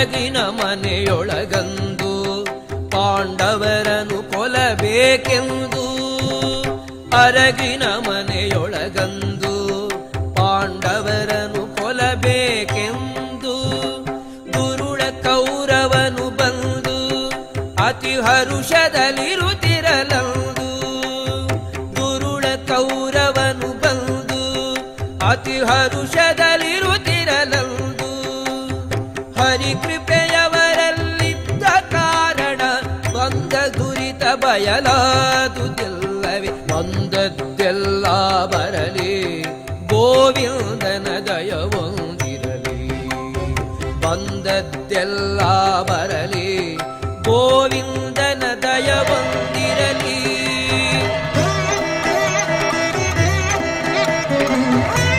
ಅರಗಿನ ಮನೆಯೊಳಗಂದು ಪಾಂಡವರನು ಕೊಲ್ಲಬೇಕೆಂದು, ಅರಗಿನ ಮನೆಯೊಳಗಂದು ಪಾಂಡವರನು ಕೊಲ್ಲಬೇಕೆಂದು ದುರುಳ ಕೌರವನು ಬಂದು ಅತಿ ಹರುಷದಲ್ಲಿರುತ್ತಿರಲಂದು. ದುರುಳ ಕೌರವನು ಬಂದು ಅತಿ ಹರುಷದಲ್ಲಿರುತ್ತಿರಲಂದು. ಹರಿಕೃಪೆಯವರಲ್ಲಿದ್ದ ಕಾರಣ ಬಂದ ದುರಿತ ಬಯಲಾದುದಿಲ್ಲವೇ? ಬಂದದ್ದೆಲ್ಲ ಬರಲಿ ಗೋವಿಂದನ ದಯವೊಂದಿರಲಿ, ಬಂದದ್ದೆಲ್ಲ